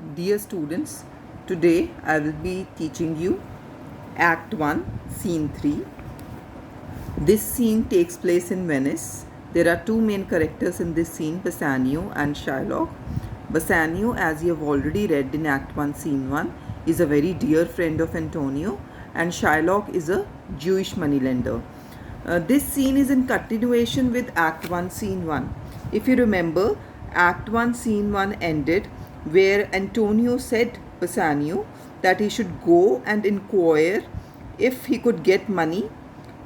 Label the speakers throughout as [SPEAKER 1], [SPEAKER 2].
[SPEAKER 1] Dear students, today I will be teaching you Act 1, Scene 3. This scene takes place in Venice. There are two main characters in this scene, Bassanio and Shylock. Bassanio, as you have already read in Act 1, Scene 1, is a very dear friend of Antonio, and Shylock is a Jewish moneylender. This scene is in continuation with Act 1, Scene 1. If you remember, Act 1, Scene 1 ended where Antonio said Bassanio that he should go and inquire if he could get money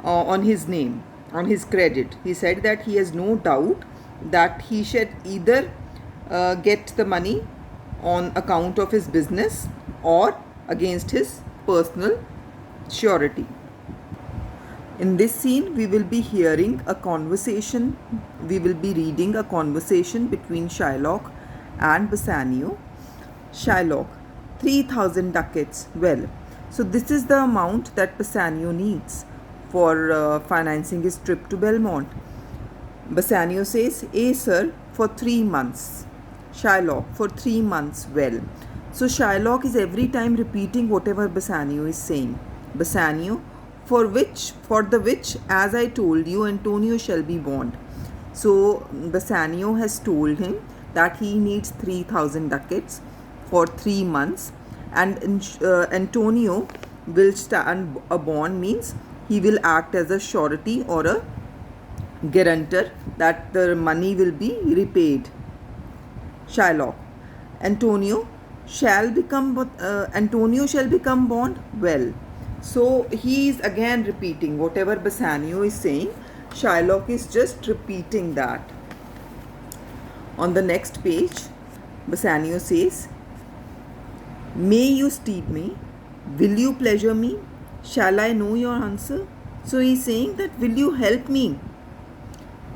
[SPEAKER 1] on his name, on his credit. He said that he has no doubt that he should either get the money on account of his business or against his personal surety. In this scene, we will be hearing a conversation, we will be reading a conversation between Shylock and Bassanio. Shylock, 3,000 ducats. Well, so this is the amount that Bassanio needs for financing his trip to Belmont. Bassanio says, sir, for 3 months. Shylock, for 3 months. Well, so Shylock is every time repeating whatever Bassanio is saying. Bassanio, for the which, as I told you, Antonio shall be bond. So Bassanio has told him that he needs 3,000 ducats for 3 months, and Antonio will stand a bond, means he will act as a surety or a guarantor that the money will be repaid. Shylock, Antonio shall become bond. Well, so he is again repeating whatever Bassanio is saying. Shylock is just repeating that. On the next page, Bassanio says, may you steep me? Will you pleasure me? Shall I know your answer? So he is saying that, will you help me?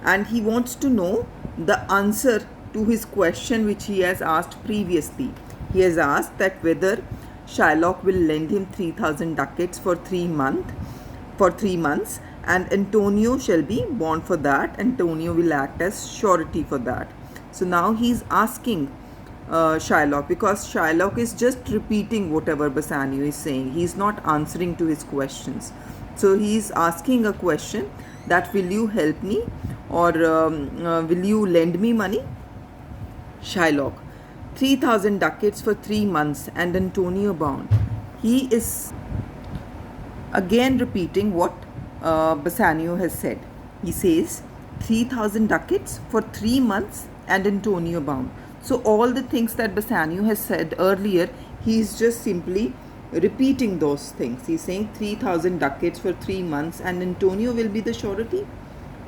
[SPEAKER 1] And he wants to know the answer to his question which he has asked previously. He has asked that whether Shylock will lend him 3,000 ducats for 3 months, and Antonio shall be bond for that. Antonio will act as surety for that. So now he is asking Shylock, because Shylock is just repeating whatever Bassanio is saying. He is not answering to his questions. So he is asking a question that, will you help me, or will you lend me money? Shylock, 3,000 ducats for 3 months and Antonio bound. He is again repeating what Bassanio has said. He says 3,000 ducats for 3 months and Antonio bound. So all the things that Bassanio has said earlier, he is just simply repeating those things. He is saying 3,000 ducats for 3 months and Antonio will be the surety.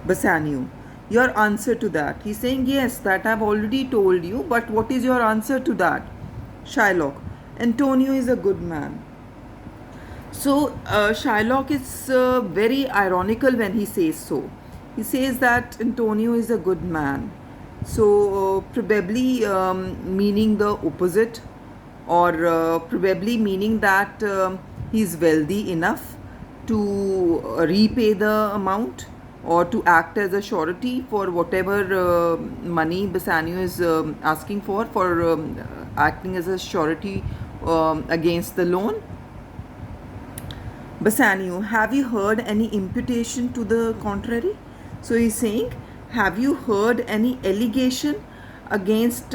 [SPEAKER 1] Bassanio, your answer to that? He's saying, yes, that I've already told you, but what is your answer to that? Shylock, Antonio is a good man. So Shylock is very ironical when he says so. He says that Antonio is a good man. So probably meaning the opposite, or probably meaning that he is wealthy enough to repay the amount, or to act as a surety for whatever money Bassanio is asking for acting as a surety against the loan. Bassanio, have you heard any imputation to the contrary? So he's saying, have you heard any allegation against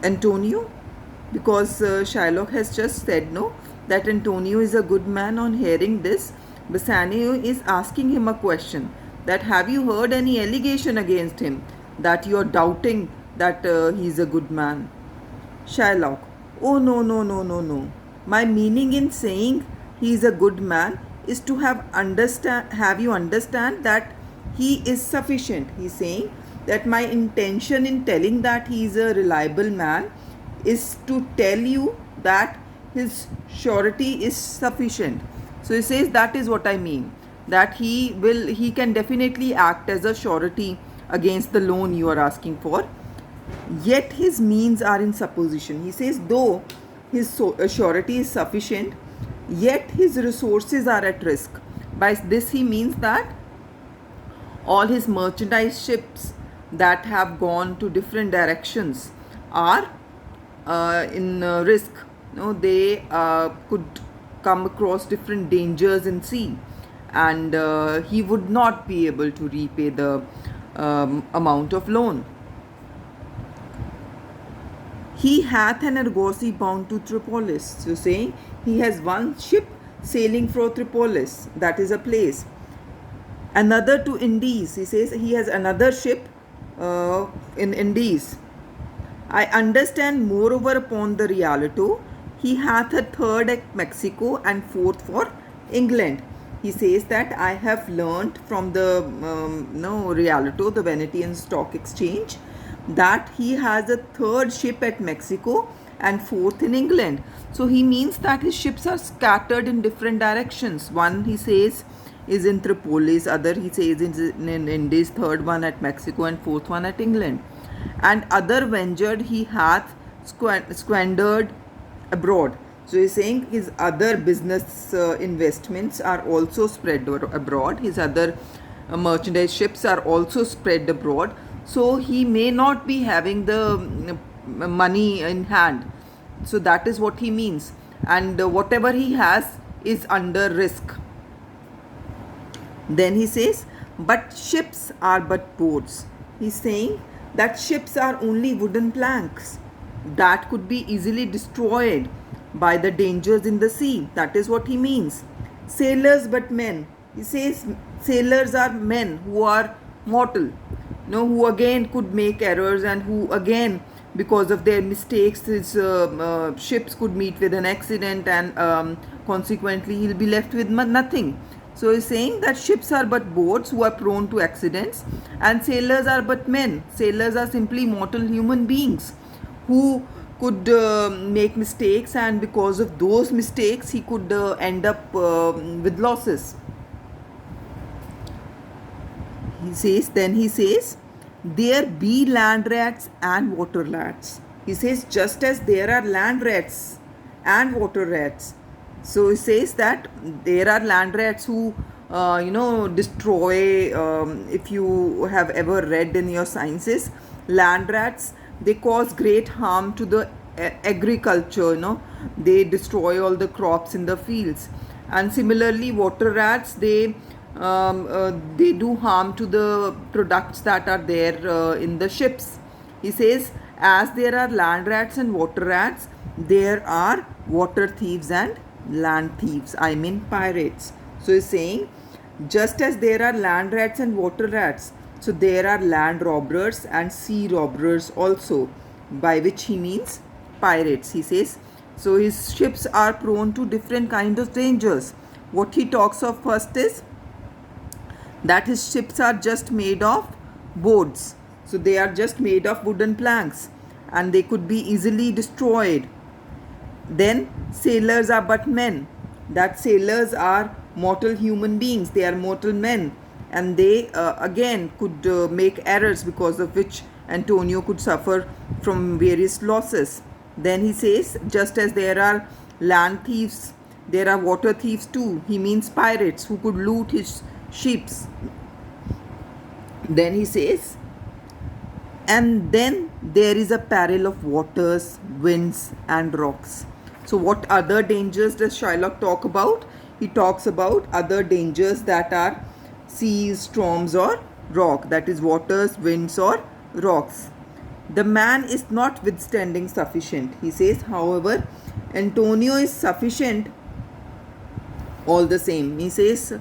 [SPEAKER 1] Antonio? Because Shylock has just said no, that Antonio is a good man. On hearing this, Bassanio is asking him a question, that have you heard any allegation against him, that you are doubting that he is a good man? Shylock, oh no. My meaning in saying he is a good man is to have you understand that he is sufficient. He is saying that my intention in telling that he is a reliable man is to tell you that his surety is sufficient. So he says that is what I mean, that he can definitely act as a surety against the loan you are asking for. Yet his means are in supposition. He says, though his surety is sufficient, yet his resources are at risk. By this he means that all his merchandise ships that have gone to different directions are in risk. They could come across different dangers in sea, and he would not be able to repay the amount of loan. He hath an argosy bound to Tripolis. So saying he has one ship sailing for Tripolis, that is a place. Another to Indies. He says he has another ship in Indies. I understand moreover upon the Rialto, he hath a third at Mexico and fourth for England. He says that I have learnt from the Rialto, the Venetian Stock Exchange, that he has a third ship at Mexico and fourth in England. So he means that his ships are scattered in different directions. One, he says, is in Tripolis, other he says is in Indies, third one at Mexico and fourth one at England. And other ventured he hath squandered abroad. So he's saying his other business investments are also spread abroad. His other merchandise ships are also spread abroad. So he may not be having the money in hand. So that is what he means. And whatever he has is under risk. Then he says, but ships are but boats. He's saying that ships are only wooden planks that could be easily destroyed by the dangers in the sea. That is what he means. Sailors but men. He says sailors are men who are mortal, who again could make errors, and who again, because of their mistakes, his ships could meet with an accident, and consequently he'll be left with nothing. So he's saying that ships are but boats who are prone to accidents, and sailors are but men. Sailors are simply mortal human beings who could make mistakes, and because of those mistakes he could end up with losses. Then he says, there be land rats and water rats. He says, just as there are land rats and water rats. So he says that there are land rats who, destroy, if you have ever read in your sciences, land rats, they cause great harm to the agriculture, they destroy all the crops in the fields. And similarly, water rats, they do harm to the products that are there in the ships. He says, as there are land rats and water rats, there are water thieves and land thieves, I mean pirates. So he's saying, just as there are land rats and water rats, so there are land robbers and sea robbers also, by which he means pirates. He says, so his ships are prone to different kinds of dangers. What he talks of first is that his ships are just made of boards. So they are just made of wooden planks, and they could be easily destroyed. Then sailors are but men. That sailors are mortal human beings. They are mortal men, and they again could make errors, because of which Antonio could suffer from various losses. Then he says, just as there are land thieves, there are water thieves too. He means pirates who could loot his ships. Then he says, and then there is a peril of waters, winds and rocks. So what other dangers does Shylock talk about? He talks about other dangers that are seas, storms or rock, that is waters, winds or rocks. The man is not withstanding sufficient. He says, however, Antonio is sufficient all the same. He says,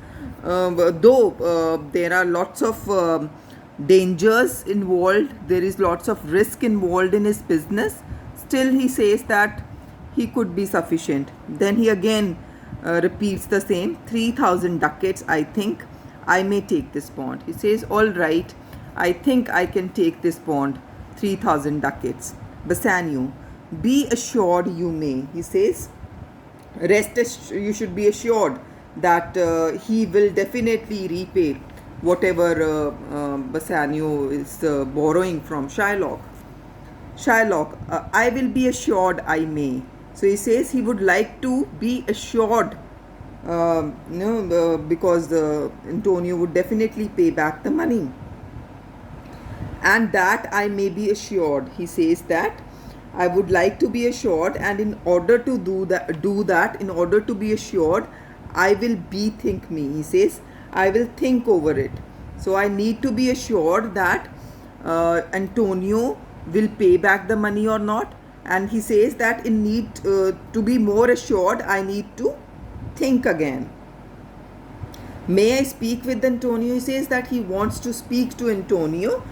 [SPEAKER 1] though there are lots of dangers involved, there is lots of risk involved in his business, still he says that he could be sufficient. Then he again repeats the same, 3,000 ducats, I think I may take this bond. He says, all right, I think I can take this bond, 3,000 ducats. Bassanio, be assured you may. He says, you should be assured that he will definitely repay whatever Bassanio is borrowing from Shylock. Shylock, I will be assured I may. So he says he would like to be assured, because Antonio would definitely pay back the money. And that I may be assured. He says that I would like to be assured, and in order to do that, in order to be assured, I will bethink me. He says, I will think over it. So I need to be assured that Antonio will pay back the money or not. And he says that in need to be more assured, I need to think again. May I speak with Antonio? He says that he wants to speak to Antonio